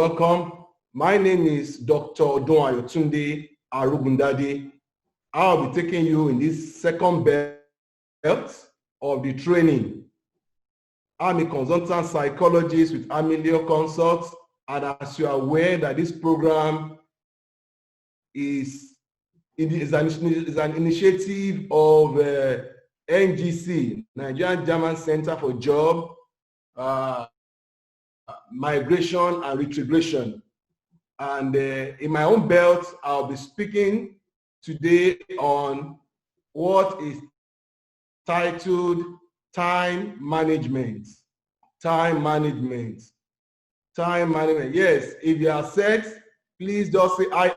welcome. My name is Dr. Odun Ayotunde Arugundade. I'll be taking you in this second belt of the training. I'm a consultant psychologist with Amelio Consults, and as you are aware that this program is an initiative of NGC, Nigerian German Center for Job, Migration and Retrogression. And in my own belt, I'll be speaking today on what is titled time management. Time management. Time management. Yes, if you are set, please just say I.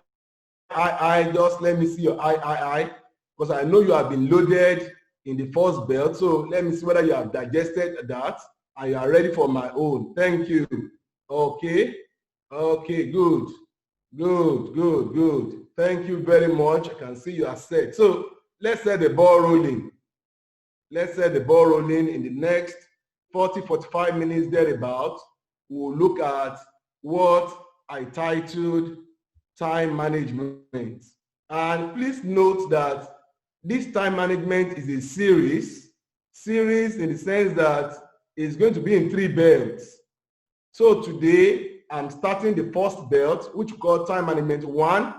Just let me see your I. Because I know you have been loaded in the first belt. So let me see whether you have digested that and you are ready for my own. Thank you. Okay. Okay, good. Thank you very much. I can see you are set. So let's set the ball rolling. Let's set the ball rolling in the next 40-45 minutes thereabout. We'll look at what I titled time management. And please note that this time management is a series in the sense that it's going to be in 3 belts. So today, I'm starting the first belt, which we call time management 1.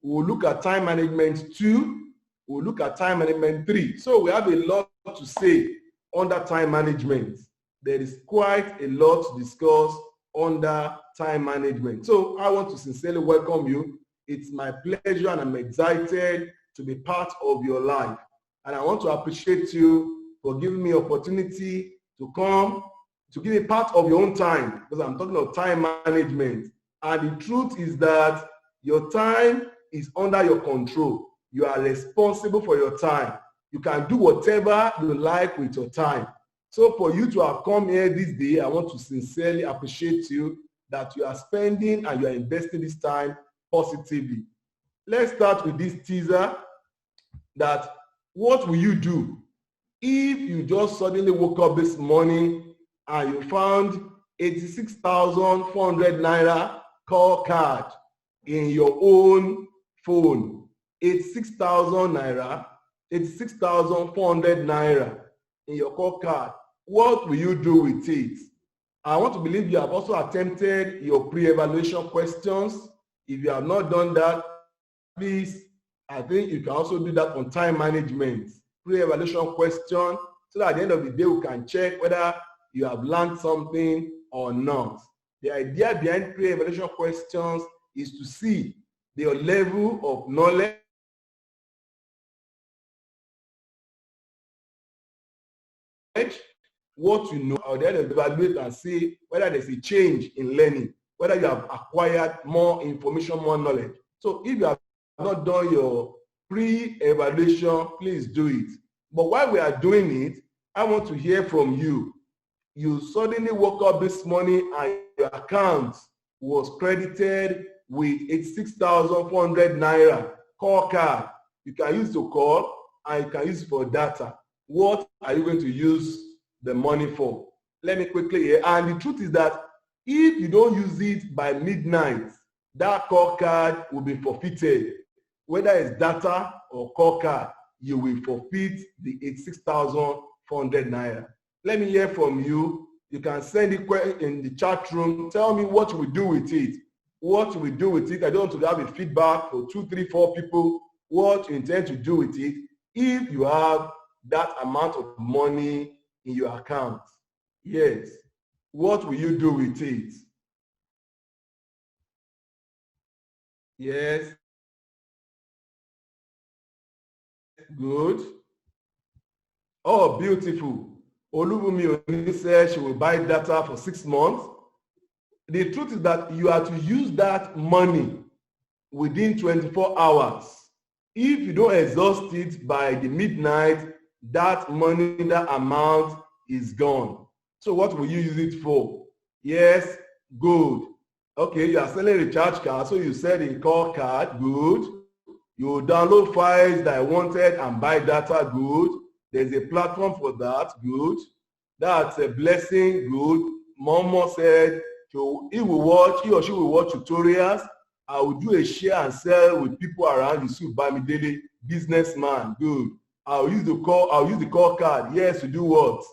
We'll look at time management 2. We'll look at time management 3. So we have a lot to say under time management. There is quite a lot to discuss under time management. So I want to sincerely welcome you. It's my pleasure and I'm excited to be part of your life. And I want to appreciate you for giving me opportunity to come to give a part of your own time, because I'm talking about time management. And the truth is that your time is under your control. You are responsible for your time. You can do whatever you like with your time. So for you to have come here this day, I want to sincerely appreciate you that you are spending and you are investing this time positively. Let's start with this teaser that what will you do if you just suddenly woke up this morning and you found 86,400 naira call card in your own phone? 86,000 naira, 86,400 naira in your call card. What will you do with it? I want to believe you have also attempted your pre-evaluation questions. If you have not done that, please, I think you can also do that on time management. Pre-evaluation question, so that at the end of the day, we can check whether you have learned something or not. The idea behind pre-evaluation questions is to see your level of knowledge, what you know, or then evaluate and see whether there's a change in learning, whether you have acquired more information, more knowledge. So if you have not done your pre-evaluation, please do it. But while we are doing it, I want to hear from you. You suddenly woke up this morning and your account was credited with 86,400 naira call card. You can use to call and you can use it for data. What are you going to use the money for? Let me quickly hear. And the truth is that if you don't use it by midnight, that call card will be forfeited. Whether it's data or call card, you will forfeit the 86,400 naira. Let me hear from you. You can send it in the chat room. Tell me what you will do with it. What you will do with it. I don't want to have a feedback for 2, 3, 4 people. What you intend to do with it if you have that amount of money in your account. Yes. What will you do with it? Yes. Good. Oh, beautiful. Olubumi Oni said she will buy data for 6 months. The truth is that you have to use that money within 24 hours. If you don't exhaust it by the midnight, that money, that amount is gone. So what will you use it for? Yes, good. Okay, you are selling a recharge card, so you sell a call card, good. You download files that I wanted and buy data, good. There's a platform for that, good. That's a blessing, good. Momo said So he or she will watch tutorials. I will do a share and sell with people around Yusuf Bamidele, businessman. Good. I'll use the call card. Yes, to do what?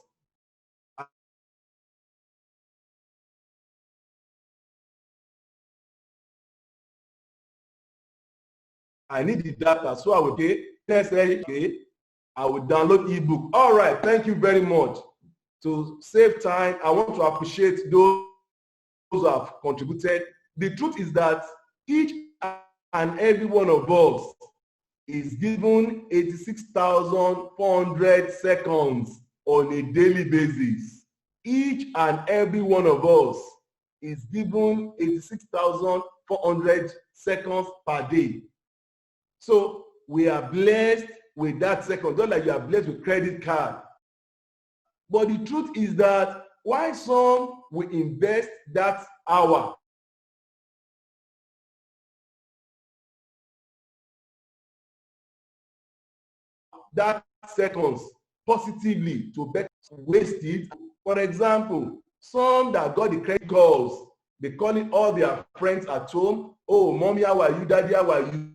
I need the data, so I will pay. Okay, I will download ebook. All right, thank you very much. To save time, I want to appreciate those who have contributed. The truth is that each and every one of us is given 86,400 seconds on a daily basis. Each and every one of us is given 86,400 seconds per day. So we are blessed with that second, just like you are blessed with credit card. But the truth is that why some will invest that hour that seconds positively to better waste it. For example, some that got the credit calls, they calling all their friends at home. Oh, mommy, how are you? Daddy, how are you?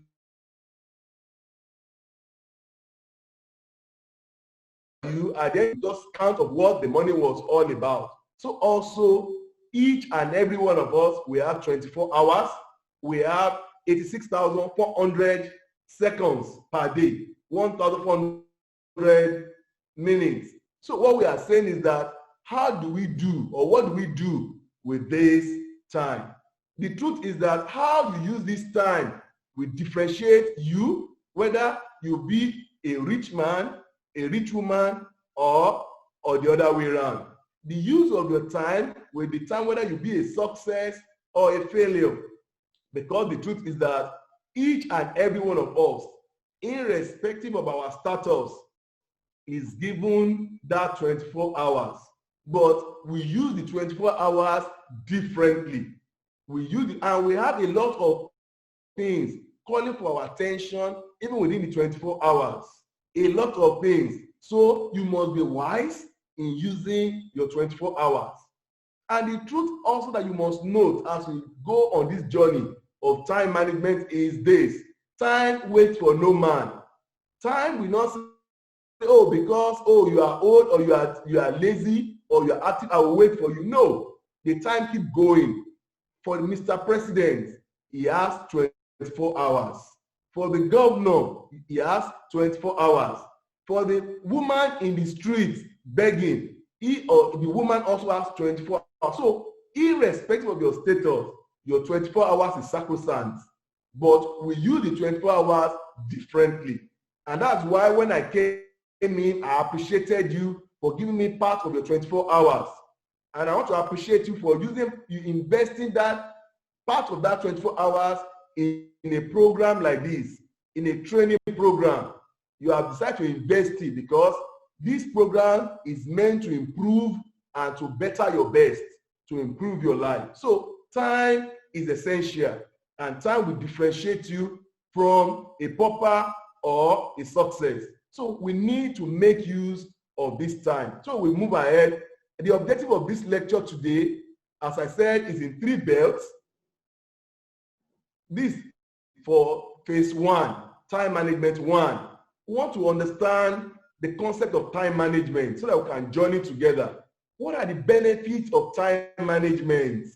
And then just count of what the money was all about. So also, each and every one of us, we have 24 hours. We have 86,400 seconds per day, 1,400 minutes. So what we are saying is that how do we do, or what do we do with this time? The truth is that how you use this time will differentiate you, whether you be a rich man, a rich woman, or the other way around. The use of your time will determine whether you be a success or a failure. Because the truth is that each and every one of us, irrespective of our status, is given that 24 hours. But we use the 24 hours differently. We use it, and we have a lot of things calling for our attention even within the 24 hours. A lot of things. So you must be wise in using your 24 hours. And the truth also that you must note as we go on this journey of time management is this: time waits for no man. Time will not say, oh, because you are old, or you are lazy, or you are active, I will wait for you. No, the time keep going. For Mr. President, he has 24 hours. For the governor, he has 24 hours. For the woman in the street begging, he or the woman also has 24 hours. So irrespective of your status, your 24 hours is sacrosanct. But we use the 24 hours differently. And that's why when I came in, I appreciated you for giving me part of your 24 hours. And I want to appreciate you for investing that part of that 24 hours in a program like this, in a training program. You have decided to invest it because this program is meant to improve and to better your best, to improve your life. So time is essential, and time will differentiate you from a pauper or a success. So we need to make use of this time. So we move ahead. The objective of this lecture today, as I said, is in 3 belts. This for phase 1, time management 1. We want to understand the concept of time management so that we can journey together. What are the benefits of time management?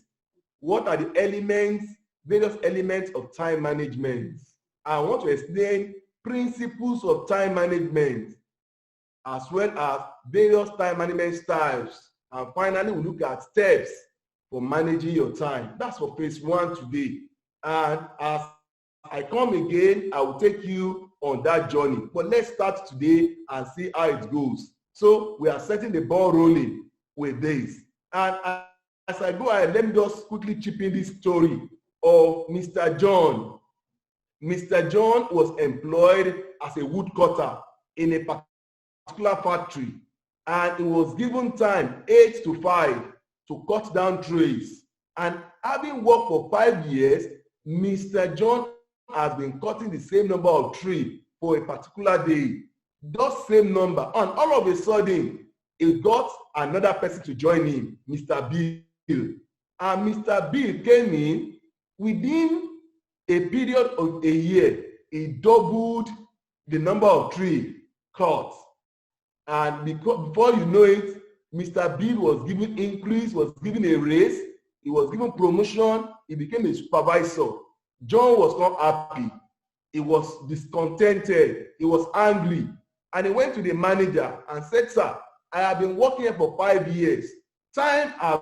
What are the elements, various elements of time management? I want to explain principles of time management, as well as various time management styles. And finally, we look at steps for managing your time. That's for phase 1 today. And as I come again, I will take you on that journey. But let's start today and see how it goes. So we are setting the ball rolling with this. And as I go ahead, let me just quickly chip in this story of Mr. John. Mr. John was employed as a woodcutter in a particular factory, and he was given time 8 to 5 to cut down trees. And having worked for 5 years, Mr. John has been cutting the same number of trees for a particular day, those same number, and all of a sudden he got another person to join him, Mr. Bill. And Mr. Bill came in within a period of a year. He doubled the number of tree cut. And before you know it, Mr. Bill was given increase, was given a raise, he was given promotion, he became a supervisor. John was not happy. He was discontented. He was angry. And he went to the manager and said, "Sir, I have been working here for 5 years. Time has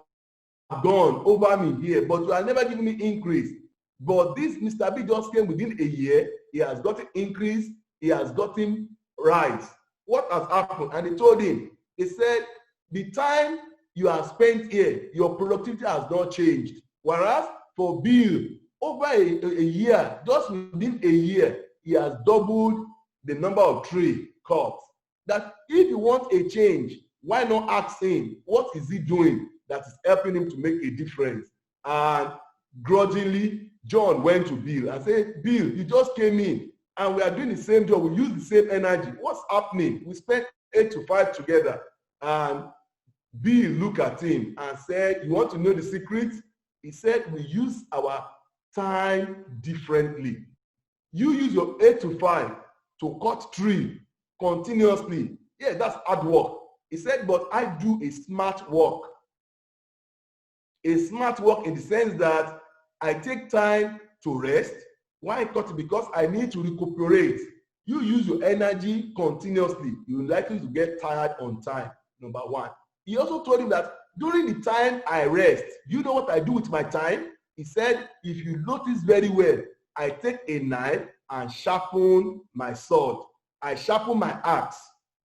gone over me here, but you have never given me increase. But this Mr. B just came within a year. He has gotten increase. He has gotten rise. What has happened?" And they told him, they said, "The time you have spent here, your productivity has not changed. Whereas for Bill, over a year, just within a year, he has doubled the number of tree cuts. That if you want a change, why not ask him, what is he doing that is helping him to make a difference?" And grudgingly, John went to Bill and said, "Bill, you just came in and we are doing the same job. We use the same energy. What's happening? We spent 8 to 5 together." And Bill looked at him and said, "You want to know the secret?" He said, "We use our time differently. You use your 8 to 5 to cut tree continuously. Yeah, that's hard work." He said, "But I do a smart work. A smart work in the sense that I take time to rest. Why cut it? Because I need to recuperate. You use your energy continuously. You're likely to get tired on time." Number one. He also told him that during the time I rest, you know what I do with my time? He said, "If you notice very well, I take a knife and sharpen my sword. I sharpen my axe.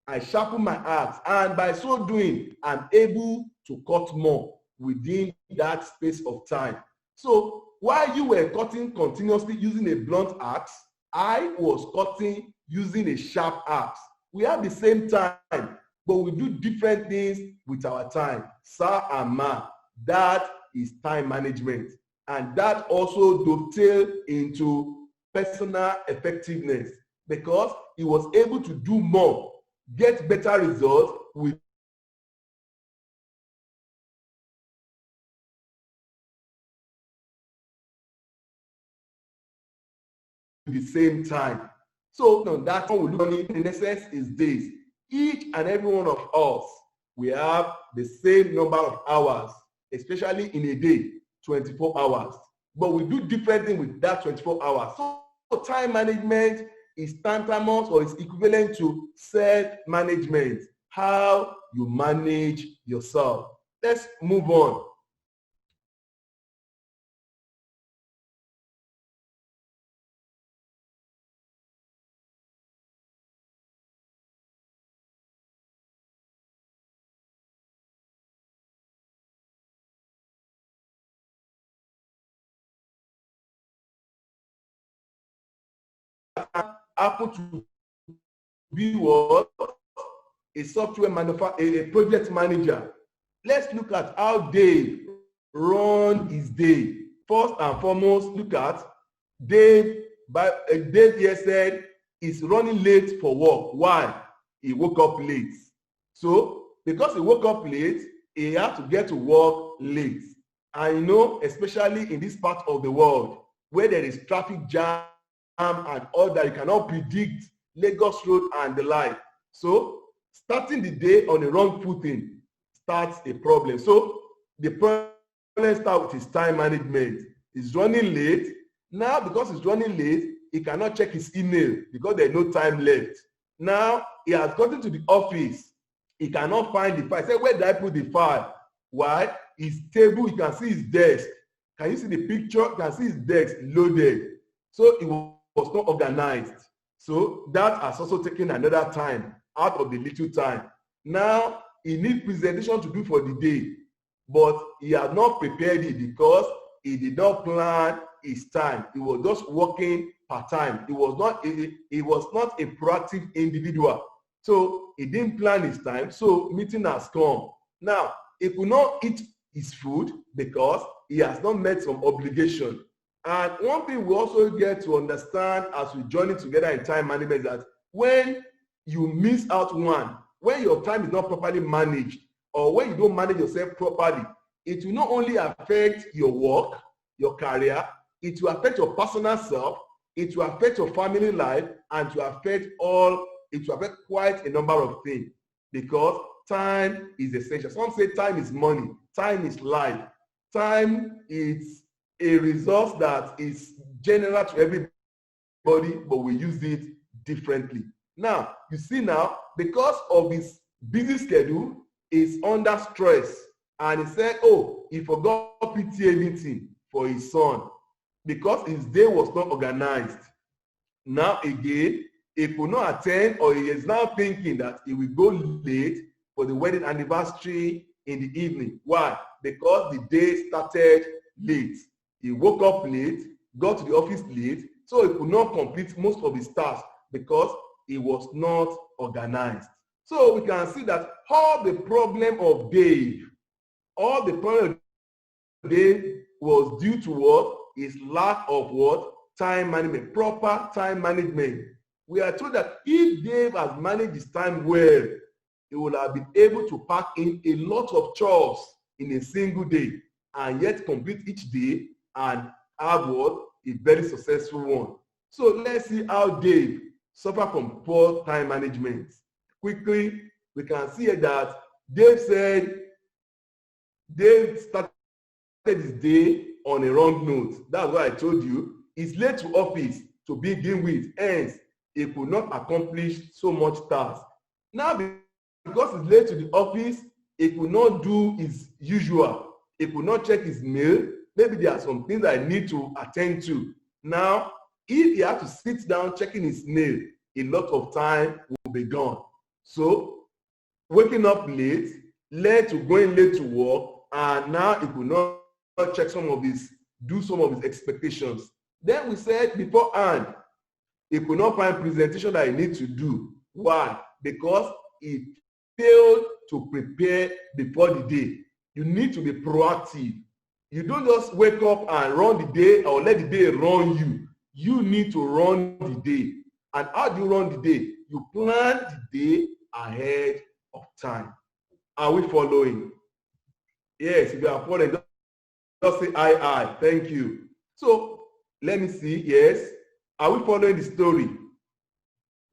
I sharpen my axe. And by so doing, I'm able to cut more within that space of time." So while you were cutting continuously using a blunt axe, I was cutting using a sharp axe. We have the same time, but we do different things with our time. Sir and ma, that is time management. And that also dovetails into personal effectiveness, because he was able to do more, get better results with the same time. So no, that's what we look at. In essence, is this: each and every one of us, we have the same number of hours, especially in a day, 24 hours. But we do different things with that 24 hours. So time management is tantamount or is equivalent to self-management, how you manage yourself. Let's move on. Happen to be what? A software manufacturer, a project manager. Let's look at how Dave run his day. First and foremost, look at Dave. Dave here said he's running late for work. Why? He woke up late. So because he woke up late, he had to get to work late. And you know, especially in this part of the world where there is traffic jam and all that, you cannot predict Lagos Road and the like. So starting the day on the wrong footing starts a problem. So the problem starts with his time management. He's running late. Now, because he's running late, he cannot check his email because there's no time left. Now, he has gotten to the office. He cannot find the file. He said, "Where did I put the file?" Why? His table, you can see his desk. Can you see the picture? You can see his desk loaded. So it was not organized. So that has also taken another time out of the little time. Now, he needs presentation to do for the day, but he had not prepared it because he did not plan his time. He was just working part-time. He was not a proactive individual. So he didn't plan his time. So meeting has come. Now, he could not eat his food because he has not met some obligation. And one thing we also get to understand as we journey together in time management is that when you miss out one, when your time is not properly managed, or when you don't manage yourself properly, it will not only affect your work, your career, it will affect your personal self, it will affect your family life, and it will affect quite a number of things, because time is essential. Some say time is money, time is life. Time is a resource that is general to everybody, but we use it differently. Now, you see now, because of his busy schedule, he's under stress. And he said, oh, he forgot PTA meeting for his son because his day was not organized. Now again, he could not attend, or he is now thinking that he will go late for the wedding anniversary in the evening. Why? Because the day started late. He woke up late, got to the office late, so he could not complete most of his tasks because he was not organized. So we can see that all the problem of Dave was due to what? His lack of what? Time management, proper time management. We are told that if Dave has managed his time well, he would have been able to pack in a lot of chores in a single day and yet complete each day and have what? A very successful one. So let's see how Dave suffered from poor time management. Quickly, we can see that Dave started his day on a wrong note. That's why I told you. He's late to office to begin with. Hence, he could not accomplish so much task. Now, because he's late to the office, he could not do his usual. He could not check his mail. Maybe there are some things I need to attend to. Now, if he had to sit down checking his mail, a lot of time will be gone. So, waking up late led to going late to work, and now he could not check do some of his expectations. Then we said beforehand, he could not find presentation that he needs to do. Why? Because he failed to prepare before the day. You need to be proactive. You don't just wake up and run the day or let the day run you. You need to run the day. And how do you run the day? You plan the day ahead of time. Are we following? Yes, if you are following, just say aye. Thank you. So let me see. Yes. Are we following the story?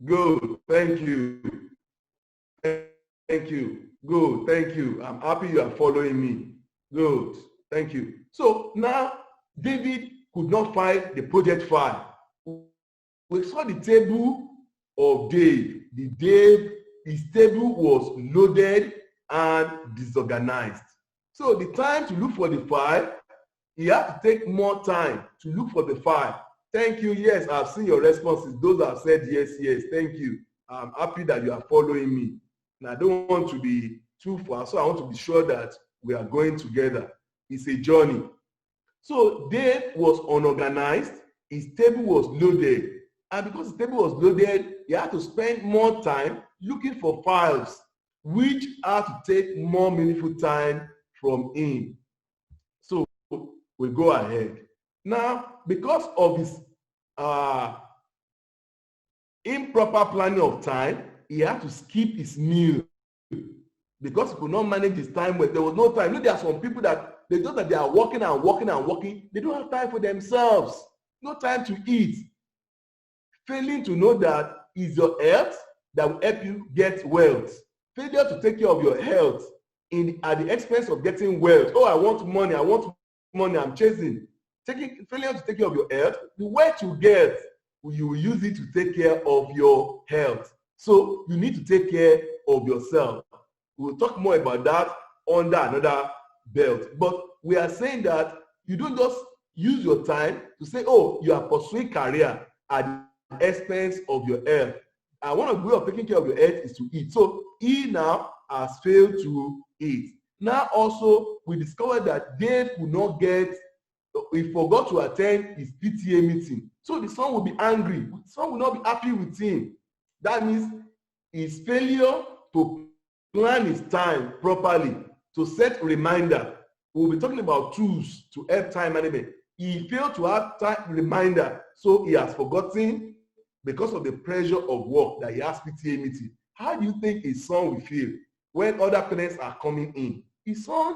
Good. Thank you. Thank you. Good. Thank you. I'm happy you are following me. Good. Thank you. So now David could not find the project file. We saw the table of Dave. His table was loaded and disorganized. So the time to look for the file, he had to take more time to look for the file. Thank you. Yes, I've seen your responses. Those have said yes. Thank you. I'm happy that you are following me. And I don't want to be too far, so I want to be sure that we are going together. It's a journey. So Dave was unorganized. His table was loaded. And because his table was loaded, he had to spend more time looking for files, which had to take more meaningful time from him. So we go ahead. Now, because of his improper planning of time, he had to skip his meal because he could not manage his time well. There was no time. You know, there are some people that they know that they are working. They don't have time for themselves. No time to eat. Failing to know that is your health that will help you get wealth. Failure to take care of your health at the expense of getting wealth. Oh, I want money, I'm chasing. Failure to take care of your health, the wealth you get, you will use it to take care of your health. So you need to take care of yourself. We'll talk more about that under another belt. But we are saying that you don't just use your time to say, oh, you are pursuing career at the expense of your health. And one of the ways of taking care of your health is to eat. So he now has failed to eat. Now also, we discovered that Dave he forgot to attend his PTA meeting. So the son will be angry. The son will not be happy with him. That means his failure to plan his time properly, to set reminder. We'll be talking about tools to help time management. He failed to have time reminder, so he has forgotten because of the pressure of work that he has PTA meeting. How do you think his son will feel when other parents are coming in? His son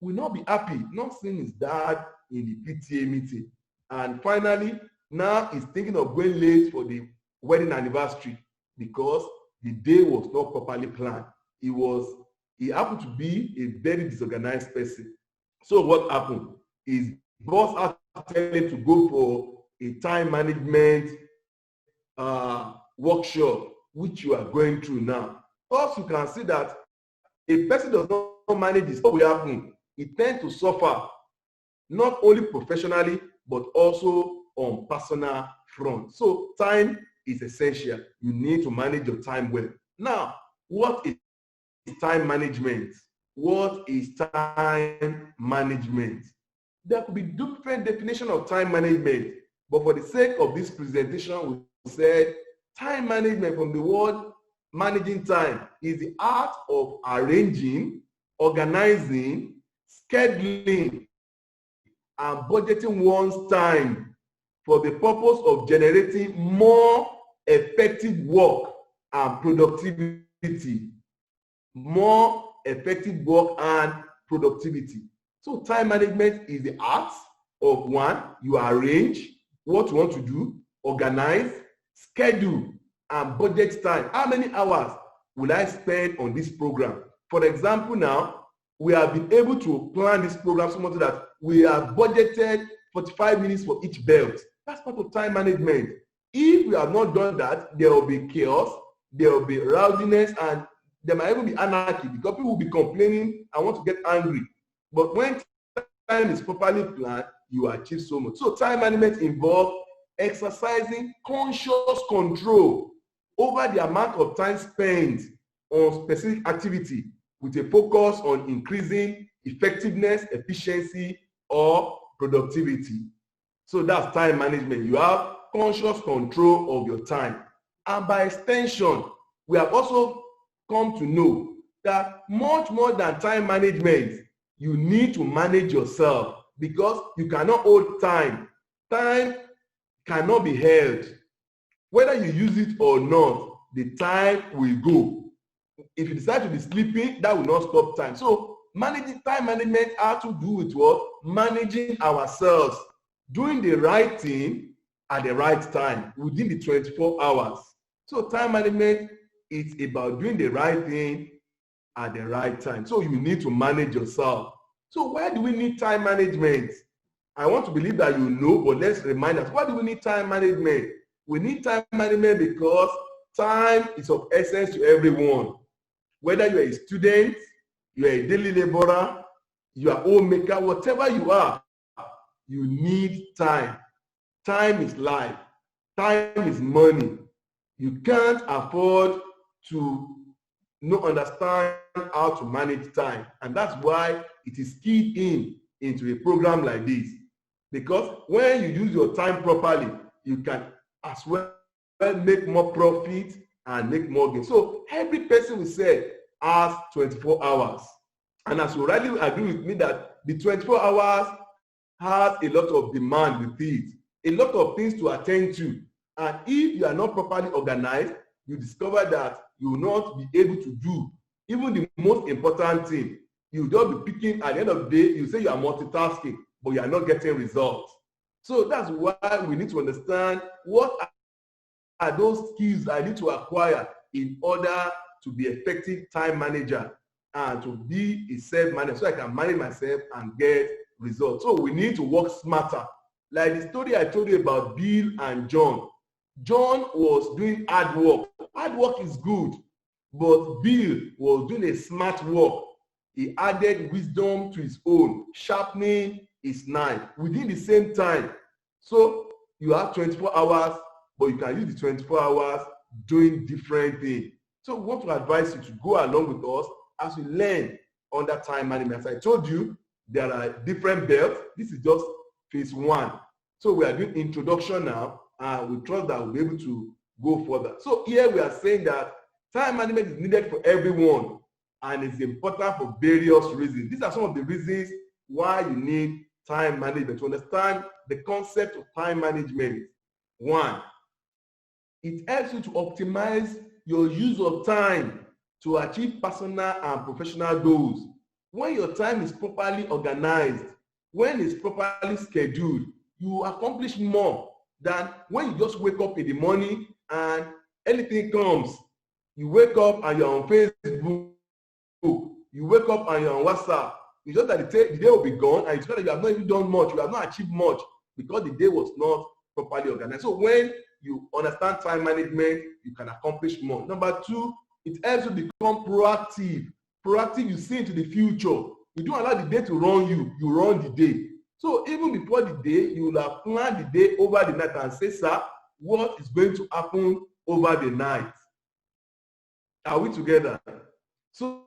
will not be happy not seeing his dad in the PTA meeting. And finally, now he's thinking of going late for the wedding anniversary because the day was not properly planned. He happened to be a very disorganized person. So what happened is boss had to tell him to go for a time management workshop, which you are going through now. Also, you can see that a person does not manage this, what will happen? He tends to suffer, not only professionally, but also on personal front. So time is essential. You need to manage your time well. Now, what is time management? What is time management? There could be different definition of time management, but for the sake of this presentation, we said time management, from the word managing time, is the art of arranging, organizing, scheduling, and budgeting one's time for the purpose of generating more effective work and productivity. More effective work and productivity. So time management is the art of, one, you arrange what you want to do, organize, schedule, and budget time. How many hours will I spend on this program? For example, now, we have been able to plan this program so much that we have budgeted 45 minutes for each belt. That's part of time management. If we have not done that, there will be chaos, there will be rowdiness, and there might even be anarchy because people will be complaining and want to get angry. But when time is properly planned, you achieve so much. So time management involves exercising conscious control over the amount of time spent on specific activity with a focus on increasing effectiveness, efficiency, or productivity. So that's time management. You have conscious control of your time. And by extension, we have also come to know that much more than time management, you need to manage yourself, because you cannot hold time. Time cannot be held. Whether you use it or not, the time will go. If you decide to be sleeping, that will not stop time. So managing time management has to do with what? Managing ourselves, doing the right thing at the right time within the 24 hours. So time management is about doing the right thing at the right time. So you need to manage yourself. So why do we need time management? I want to believe that you know, but let's remind us, why do we need time management? We need time management because time is of essence to everyone. Whether you're a student, you're a daily laborer, you're a homemaker, whatever you are, you need time. Time is life. Time is money. You can't afford to not understand how to manage time. And that's why it is keyed into a program like this. Because when you use your time properly, you can as well make more profit and make more gain. So every person we said has 24 hours. And as you rightly agree with me that the 24 hours has a lot of demand with it, a lot of things to attend to. And if you are not properly organized, you discover that you will not be able to do even the most important thing. You will just be picking, at the end of the day, you say you are multitasking, but you are not getting results. So that's why we need to understand what are those skills I need to acquire in order to be effective time manager and to be a self-manager, so I can manage myself and get results. So we need to work smarter. Like the story I told you about Bill and John. John was doing hard work. Hard work is good, but Bill was doing a smart work. He added wisdom to his own, sharpening his knife within the same time. So you have 24 hours, but you can use the 24 hours doing different things. So we want to advise you to go along with us as we learn under time management. As I told you, there are different belts. This is just phase 1. So we are doing introduction now, and we trust that we'll be able to go further. So here we are saying that time management is needed for everyone, and it's important for various reasons. These are some of the reasons why you need time management. To understand the concept of time management, 1, it helps you to optimize your use of time to achieve personal and professional goals. When your time is properly organized, when it's properly scheduled, you accomplish more than when you just wake up in the morning and anything comes. You wake up and you're on Facebook, you wake up and you're on WhatsApp. It's just that the day will be gone and it's not that you have not even done much, you have not achieved much because the day was not properly organized. So when you understand time management, you can accomplish more. Number two, it helps you become proactive. Proactive, you see into the future. You don't allow the day to run you, you run the day. So even before the day, you will have planned the day over the night and say, sir, what is going to happen over the night? Are we together? So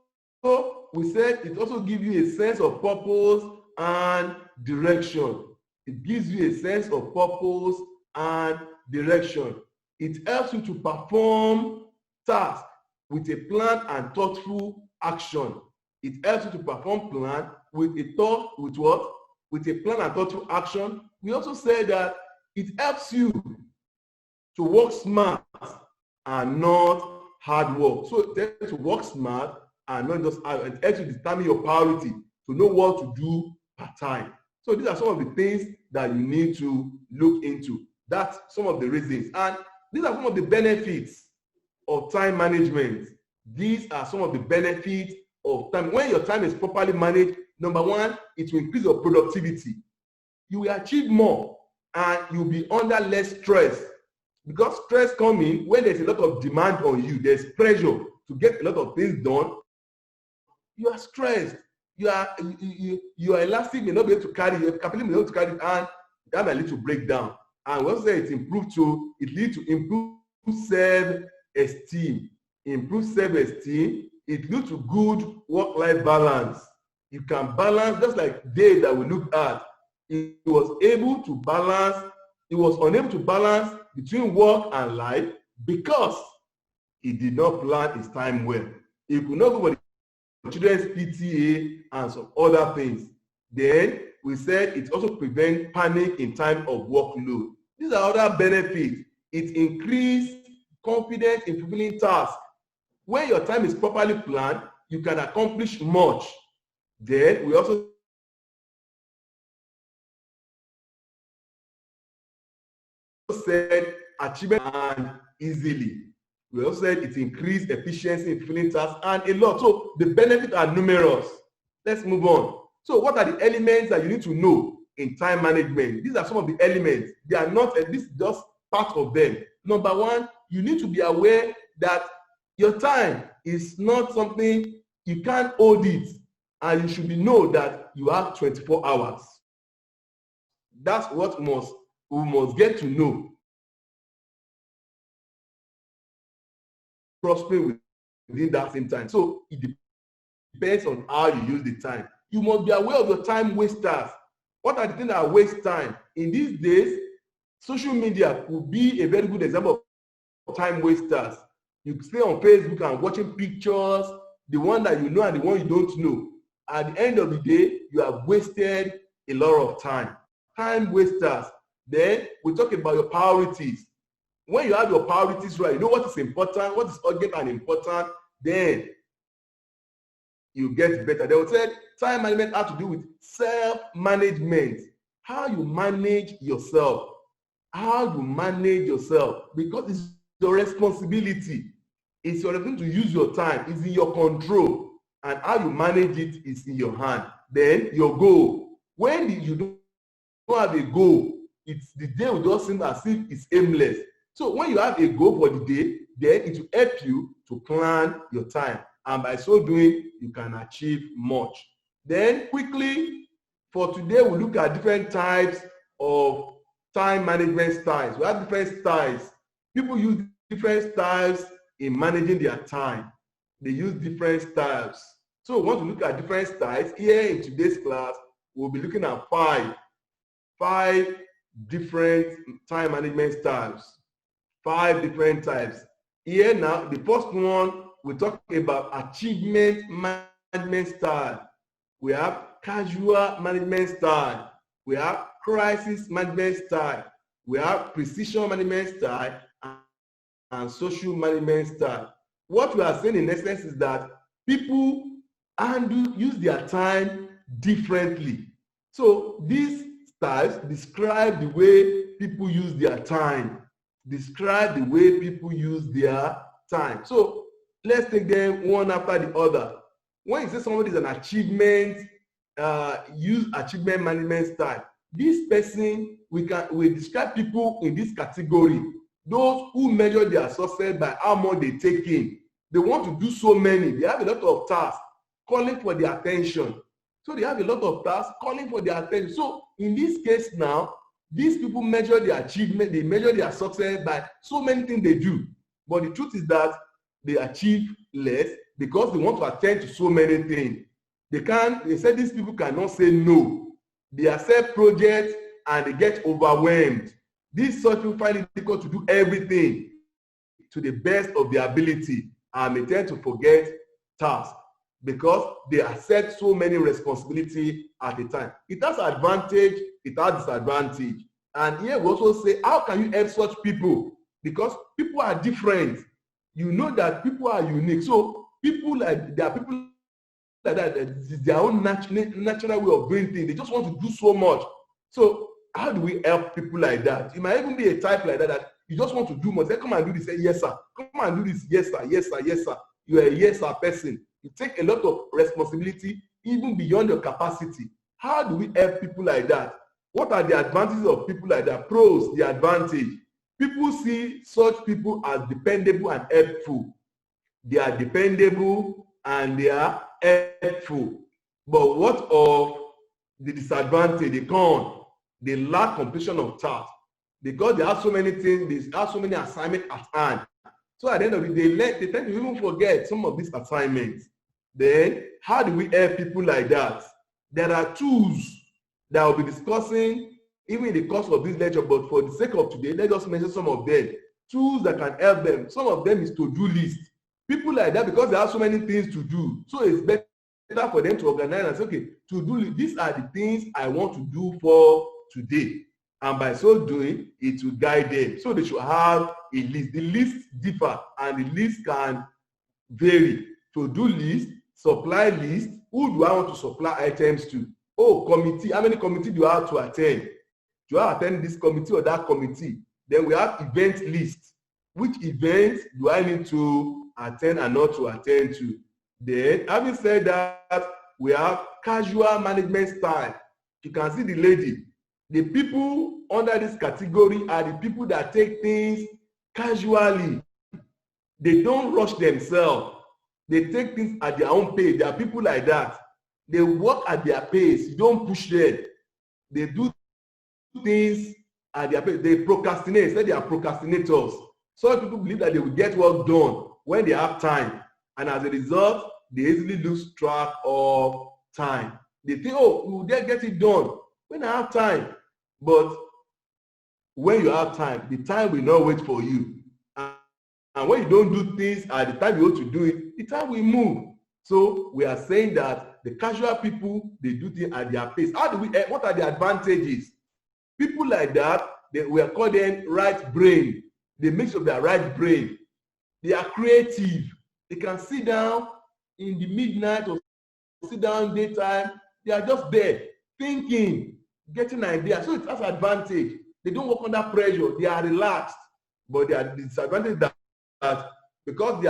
we said it also gives you a sense of purpose and direction. It gives you a sense of purpose and direction. It helps you to perform tasks with a planned and thoughtful action. It helps you to perform plan with a thought, with what? With a plan and thoughtful action. We also said that it helps you to work smart and not hard work. So it helps you to work smart and not just hard. It helps you determine your priority to know what to do per time. So these are some of the things that you need to look into. That's some of the reasons. And these are some of the benefits of time management. These are some of the benefits of time. When your time is properly managed, number one, it will increase your productivity. You will achieve more and you'll be under less stress. Because stress comes in when there's a lot of demand on you, there's pressure to get a lot of things done. You are stressed. Your elastic may not be able to carry, your capacity may not be able to carry, and that might lead to breakdown. And once it improves to, it leads to improved self-esteem. Improved self-esteem, it leads to good work-life balance. You can balance, just like Dave that we looked at. He was able to balance, he was unable to balance between work and life because he did not plan his time well. He could not go for the children's PTA and some other things. Then we said it also prevents panic in time of workload. These are other benefits. It increases confidence in fulfilling tasks. When your time is properly planned, you can accomplish much. Then we also said achievement and easily. We also said it increased efficiency in fulfilling tasks and a lot. So the benefits are numerous. Let's move on. So what are the elements that you need to know in time management? These are some of the elements. They are not, this is just part of them. Number one, you need to be aware that your time is not something, you can't hold it, and you should know that you have 24 hours. That's what we must get to know. Prospering within that same time. So it depends on how you use the time. You must be aware of the time wasters. What are the things that waste time? In these days, social media will be a very good example of time wasters. You stay on Facebook and watching pictures, the one that you know and the one you don't know. At the end of the day, you have wasted a lot of time. Time wasters. Then we talk about your priorities. When you have your priorities right, you know what is important, what is urgent and important, then you get better. They will say time management has to do with self-management. How you manage yourself. How you manage yourself. Because it's your responsibility. It's your responsibility to use your time. It's in your control. And how you manage it is in your hand. Then your goal. When you don't have a goal, it's the day will just seem as if it's aimless. So when you have a goal for the day, then it will help you to plan your time. And by so doing, you can achieve much. Then quickly, for today, we'll look at different types of time management styles. We have different styles. People use different styles in managing their time. They use different styles. So we want to look at different styles. Here in today's class, we'll be looking at five different time management styles. 5 different types. Here now, the first one, we're talking about achievement management style. We have casual management style. We have crisis management style. We have precision management style and social management style. What we are saying in essence is that people and use their time differently. So these styles describe the way people use their time. Describe the way people use their time. So let's take them one after the other. When you say somebody is an achievement, use achievement management style. This person, we describe people in this category. Those who measure their success by how much they take in. They want to do so many. They have a lot of tasks calling for their attention. So they have a lot of tasks calling for their attention. So in this case now, these people measure their achievement, they measure their success by so many things they do. But the truth is that they achieve less because they want to attend to so many things. They say these people cannot say no. They accept projects and they get overwhelmed. These such people find it difficult to do everything to the best of their ability and may tend to forget tasks because they accept so many responsibilities at a time. It has advantage, it has disadvantage. And here we also say, how can you help such people? Because people are different. You know that people are unique. So there are people like that, it's their own natural way of doing things. They just want to do so much. So how do we help people like that? You might even be a type like that you just want to do more. Say, come and do this. Say, yes, sir. Come and do this. Yes, sir. Yes, sir. Yes, sir. You are a yes, sir person. You take a lot of responsibility even beyond your capacity. How do we help people like that? What are the advantages of people like that? Pros, the advantage. People see such people as dependable and helpful. They are dependable and they are helpful. But what of the disadvantage? They lack completion of tasks because they have so many things, they have so many assignments at hand. So at the end of the day, they tend to even forget some of these assignments. Then, how do we help people like that? There are tools that I'll be discussing even in the course of this lecture, but for the sake of today, let us mention some of them. Tools that can help them. Some of them is to-do list. People like that, because they have so many things to do, so it's better for them to organize and say, okay, to-do list, these are the things I want to do for today. And by so doing, it will guide them. So they should have a list. The list differ and the list can vary. To-do list, supply list, who do I want to supply items to? Oh, committee, how many committee do I have to attend? Do I attend this committee or that committee? Then we have event list. Which events do I need to attend and not to attend to? Then, having said that, we have casual management style. You can see the lady. The people under this category are the people that take things casually. They don't rush themselves. They take things at their own pace. There are people like that. They work at their pace. You don't push them. They do things at their pace. They procrastinate. Say they are procrastinators. Some people believe that they will get work done when they have time. And as a result, they easily lose track of time. They think, oh, we will get it done when I have time. But when you have time, the time will not wait for you. And when you don't do things at the time you want to do it, the time will move. So we are saying that the casual people, they do things at their pace. What are the advantages? People like that, we are calling them right brain. They mix up their right brain. They are creative. They can sit down in the midnight or sit down daytime. They are just there thinking, getting ideas. So it has advantage. They don't work under pressure. They are relaxed. But they are disadvantage that because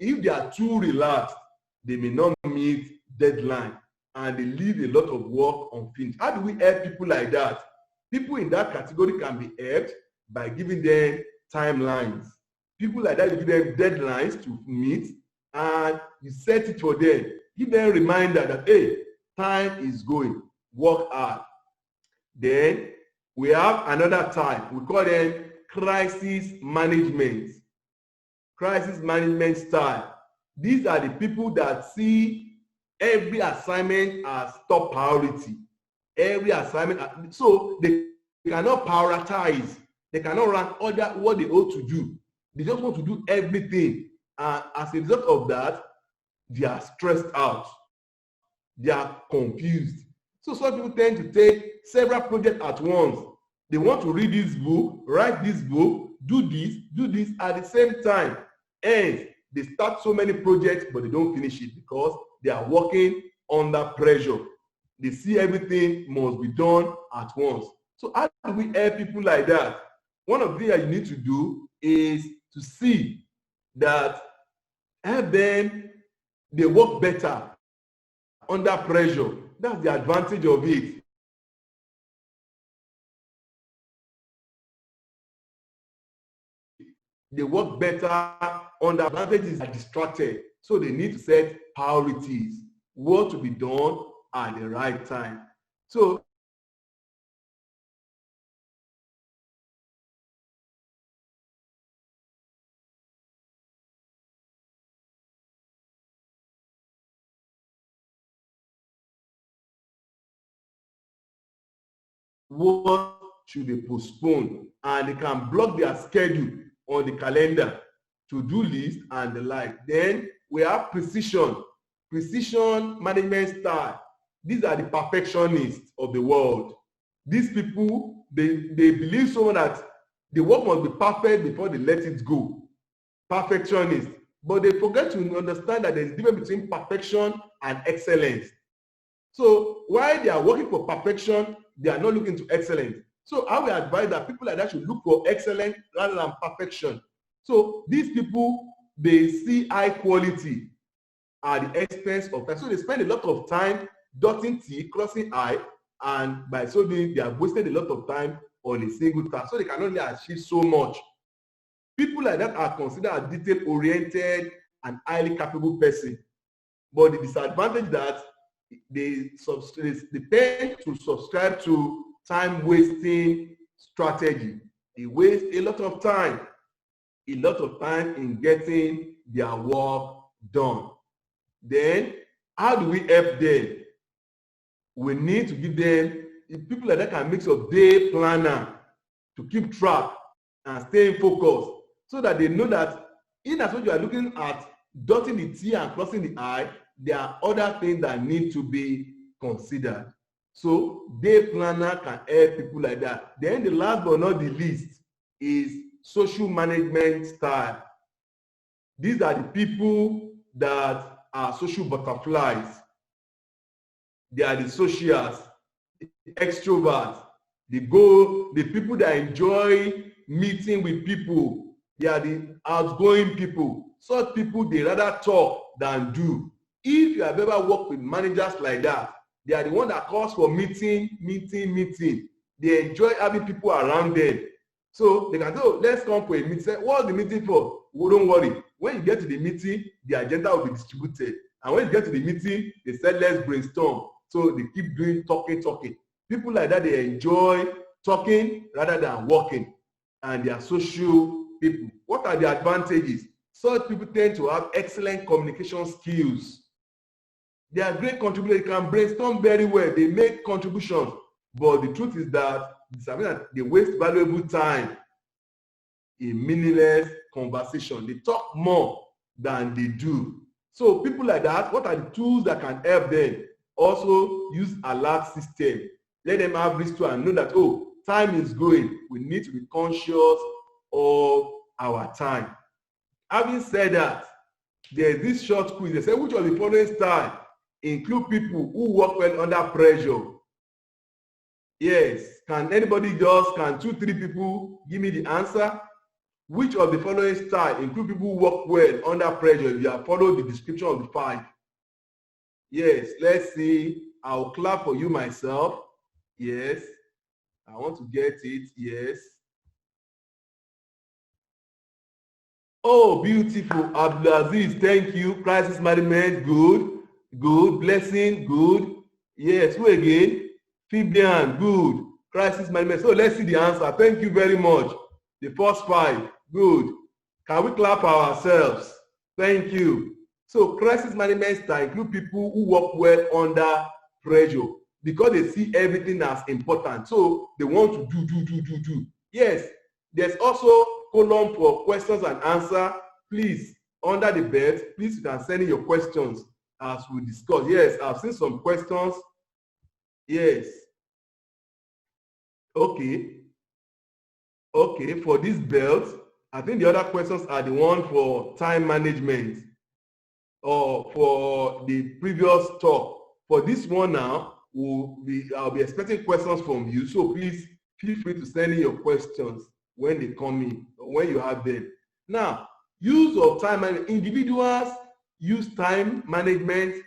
if they are too relaxed, they may not meet deadline and they leave a lot of work unfinished. How do we help people like that? People in that category can be helped by giving them timelines. People like that, you give them deadlines to meet and you set it for them. Give them a reminder that, hey, time is going, work hard. Then we have another type. We call them crisis management. Crisis management style. These are the people that see every assignment as top priority. Every assignment, so they cannot prioritize. They cannot rank order what they ought to do. They just want to do everything. And as a result of that, they are stressed out. They are confused. So some people tend to take several projects at once. They want to read this book, write this book, do this at the same time. And they start so many projects, but they don't finish it because they are working under pressure. They see everything must be done at once. So how do we help people like that? One of the things that you need to do is to see that help them, they work better under pressure. That's the advantage of it. They work better under advantages are distracted. So they need to set priorities, what to be done at the right time. So what should be postponed, and they can block their schedule on the calendar, to-do list and the like. Then we have precision management style. These are the perfectionists of the world. These people, they believe so much that the work must be perfect before they let it go. Perfectionists. But they forget to understand that there is a difference between perfection and excellence. So while they are working for perfection, they are not looking to excellence. So I will advise that people like that should look for excellence rather than perfection. So these people, they see high quality at the expense of time. So they spend a lot of time dotting T, crossing I, and by so doing, they have wasted a lot of time on a single task. So they can only achieve so much. People like that are considered a detail-oriented and highly capable person. But the disadvantage that they tend to subscribe to time-wasting strategy. They waste a lot of time in getting their work done. Then, how do we help them? We need to give them, people like that can mix up day planner to keep track and stay focused, so that they know that in as much you are looking at dotting the T and crossing the I, there are other things that need to be considered. So day planner can help people like that. Then the last but not the least is social management style. These are the people that are social butterflies. They are the socials, the extroverts, the people that enjoy meeting with people. They are the outgoing people. Such people, they rather talk than do. If you have ever worked with managers like that, they are the one that calls for meeting. They enjoy having people around them. So they can say, oh, let's come for a meeting. Say, what's the meeting for? Well, don't worry. When you get to the meeting, the agenda will be distributed. And when you get to the meeting, they said, let's brainstorm. So they keep doing talking. People like that, they enjoy talking rather than working. And they are social people. What are the advantages? Such people tend to have excellent communication skills. They are great contributors. They can brainstorm very well. They make contributions. But the truth is that they waste valuable time in meaningless conversation. They talk more than they do. So people like that, what are the tools that can help them? Also use alert system. Let them have risk to and know that, oh, time is going. We need to be conscious of our time. Having said that, there is this short quiz. They say, which of the following style include people who work well under pressure? Yes. Can 2-3 people give me the answer? Which of the following style include people who work well under pressure? If you have followed the description of the 5. Yes, let's see. I'll clap for you myself. Yes. I want to get it. Yes. Oh, beautiful. Abdulaziz, thank you. Crisis management, good. Blessing, good. Yes, who again? Fabian, good. Crisis management. So let's see the answer. Thank you very much. The first 5, good. Can we clap ourselves? Thank you. So crisis management style include people who work well under pressure because they see everything as important. So they want to do. Yes, there's also column for questions and answer. Please, under the belt, please you can send in your questions as we discuss. Yes, I've seen some questions. Yes. Okay, for this belt, I think the other questions are the one for time management. or for the previous talk. For this one now, I'll be expecting questions from you. So please feel free to send in your questions when they come in, or when you have them. Now, use of time management. Individuals use time management,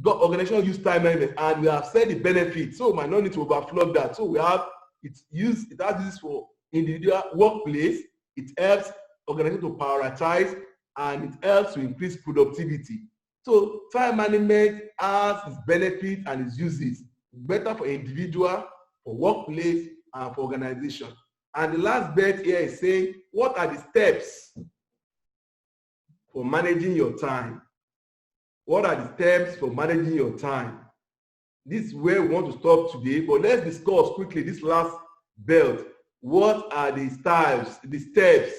organizations use time management, and we have said the benefits. So we might not need to overflow that. So we have it has this for individual workplace. It helps organizations to prioritize, and it helps to increase productivity. So time management has its benefits and its uses. Better for individual, for workplace, and for organization. And the last bit here is saying, what are the steps for managing your time? What are the steps for managing your time? This is where we want to stop today, but let's discuss quickly this last belt. What are the styles, the steps?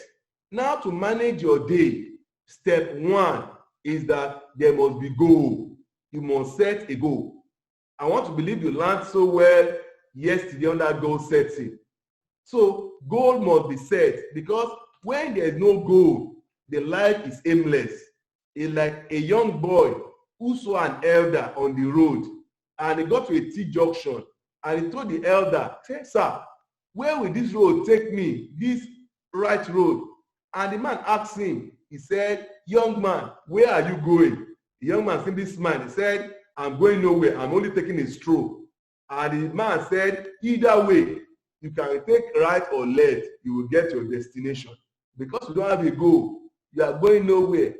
Now, to manage your day, step one is that there must be goal. You must set a goal. I want to believe you learned so well yesterday on that goal setting. So goal must be set, because when there is no goal, the life is aimless. It's like a young boy who saw an elder on the road, and he got to a T-junction, and he told the elder, say, sir, where will this road take me, this right road? And the man asked him, he said, young man, where are you going? The young man simply smiled. He said, I'm going nowhere. I'm only taking a stroll. And the man said, either way, you can take right or left, you will get your destination. Because you don't have a goal, you are going nowhere.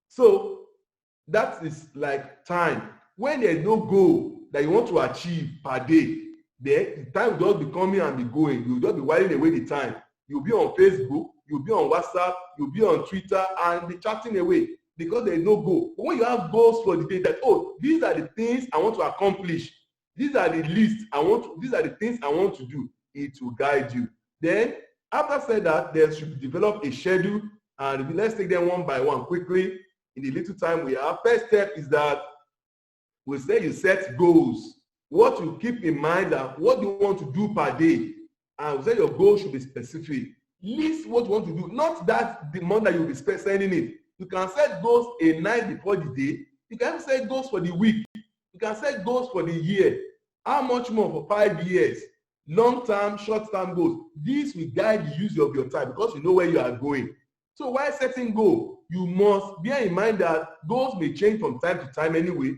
So that is like time. When there is no goal that you want to achieve per day, then the time will just be coming and be going. You will just be whiling away the time. You'll be on Facebook, you'll be on WhatsApp, you'll be on Twitter, and be chatting away because there is no goal. But when you have goals for the day, that, oh, these are the things I want to accomplish, these are the list these are the things I want to do, it will guide you. Then, after said that, there should develop a schedule, and let's take them one by one quickly in the little time we have. First step is that we say you set goals. What you keep in mind that what you want to do per day, and we say your goal should be specific. List what you want to do, not that the month that you'll be spending it. You can set goals a night before the day. You can set goals for the week. You can set goals for the year. How much more for 5 years? Long-term, short-term goals. This will guide the use of your time because you know where you are going. So while setting goals, you must bear in mind that goals may change from time to time anyway.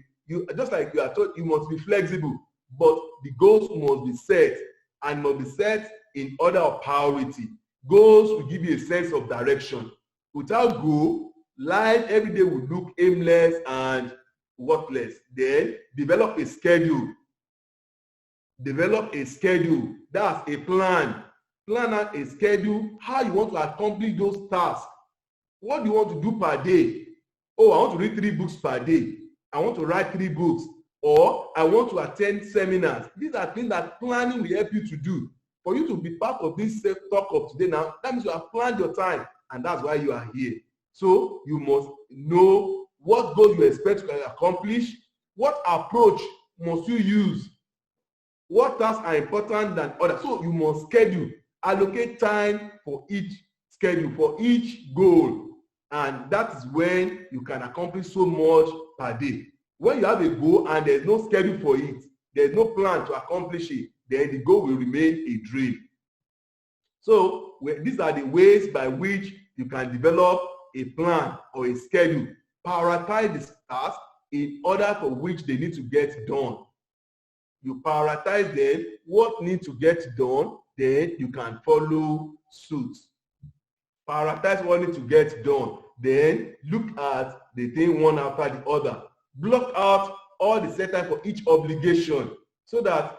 Just like you are told, you must be flexible, but the goals must be set, and must be set in order of priority. Goals will give you a sense of direction. Without goal, life every day will look aimless and worthless. Then develop a schedule. Develop a schedule. That's a plan. Plan out a schedule, how you want to accomplish those tasks. What do you want to do per day? Oh, I want to read 3 books per day. I want to write 3 books. Or I want to attend seminars. These are things that planning will help you to do. For you to be part of this talk of today now, that means you have planned your time, and that's why you are here. So you must know what goals you expect to accomplish, what approach must you use, what tasks are important than others. So you must schedule, allocate time for each schedule, for each goal, and that is when you can accomplish so much per day. When you have a goal and there's no schedule for it, there's no plan to accomplish it, then the goal will remain a dream. So these are the ways by which you can develop a plan or a schedule. Prioritize the tasks in order for which they need to get done. You prioritize them, what needs to get done, then you can follow suit. Prioritize what needs to get done, then look at the thing one after the other. Block out all the set time for each obligation so that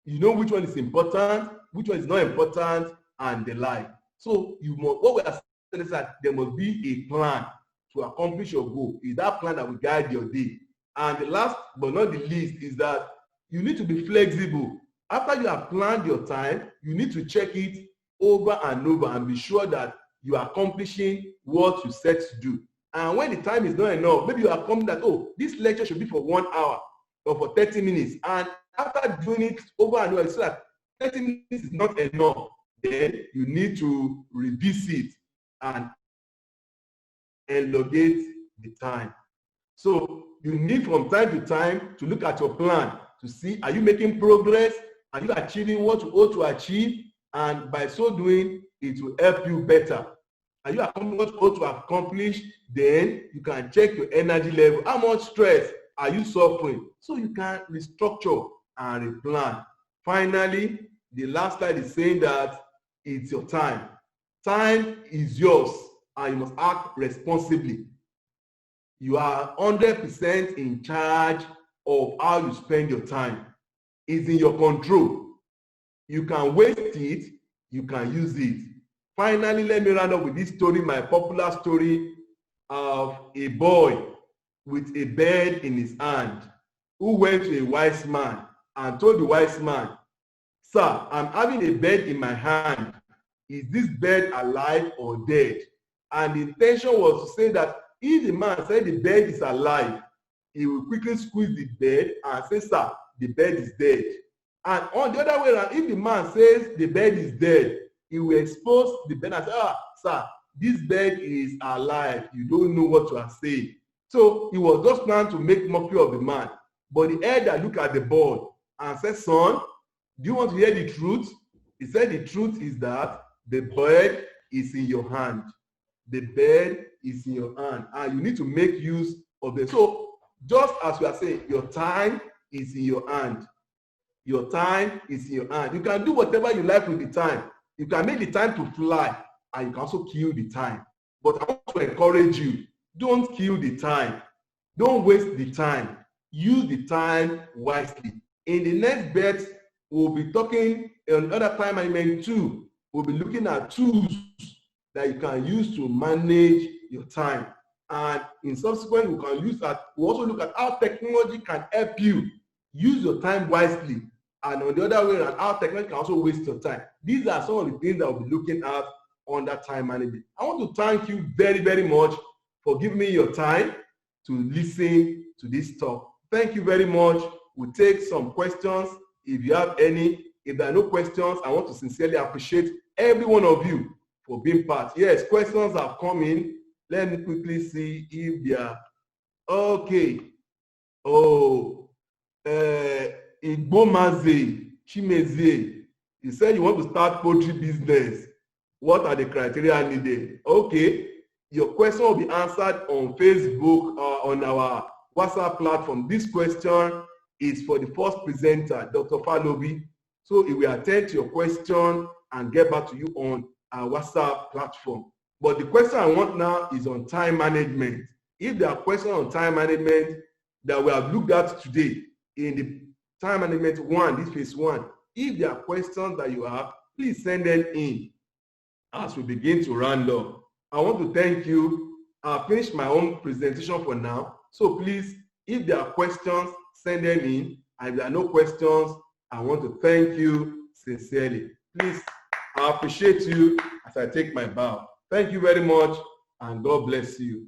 you know which one is important, which one is not important, and the like. So what we are saying is that there must be a plan to accomplish your goal. Is that plan that will guide your day. And the last but not the least is that you need to be flexible. After you have planned your time, you need to check it over and over and be sure that you are accomplishing what you set to do. And when the time is not enough, maybe you are coming that, oh, this lecture should be for 1 hour or for 30 minutes. And after doing it over and over, you see that 30 minutes is not enough. Then you need to revisit and elongate the time. So you need from time to time to look at your plan to see, are you making progress? Are you achieving what you ought to achieve? And by so doing, it will help you better. Are you accomplishing what you ought to accomplish? Then you can check your energy level. How much stress are you suffering? So you can restructure and replan. Finally, the last slide is saying that it's your time. Time is yours and you must act responsibly. You are 100% in charge of how you spend your time. It's in your control. You can waste it, you can use it. Finally, let me round up with this story, my popular story of a boy with a bird in his hand who went to a wise man and told the wise man, "Sir, I'm having a bird in my hand. Is this bird alive or dead?" And the intention was to say that if the man said the bird is alive, he will quickly squeeze the bird and say, "Sir, the bird is dead." And on the other way around, if the man says the bird is dead, he will expose the bird and say, "Ah, sir, this bird is alive. You don't know what you are saying." So he was just trying to make mockery of the man. But the elder looked at the bird and said, "Son, do you want to hear the truth?" He said, "The truth is that the bird is in your hand. The bird is in your hand, and you need to make use of it." So just as we are saying, your time is in your hand. Your time is in your hand. You can do whatever you like with the time. You can make the time to fly, and you can also kill the time. But I want to encourage you, don't kill the time. Don't waste the time. Use the time wisely. In the next bet, we'll be talking on other time management too. We'll be looking at tools that you can use to manage your time. And in subsequent, we can use that. We'll also look at how technology can help you use your time wisely. And on the other way around, how technology can also waste your time. These are some of the things that we'll be looking at under time management. I want to thank you very, very much for giving me your time to listen to this talk. Thank you very much. We'll take some questions if you have any. If there are no questions, I want to sincerely appreciate every one of you for being part. Yes, questions have come in. Let me quickly see if they are okay. Oh, Igbomaze Chimezie, you said you want to start poultry business. What are the criteria needed? Okay, your question will be answered on Facebook or on our WhatsApp platform. This question is for the first presenter, Dr. Falobi. So he will attend to your question and get back to you on our WhatsApp platform. But the question I want now is on time management. If there are questions on time management that we have looked at today in the time management one, this phase one, if there are questions that you have, please send them in as we begin to round up. I want to thank you. I've finished my own presentation for now. So please, if there are questions, send them in. And if there are no questions, I want to thank you sincerely. Please, I appreciate you as I take my bow. Thank you very much, and God bless you.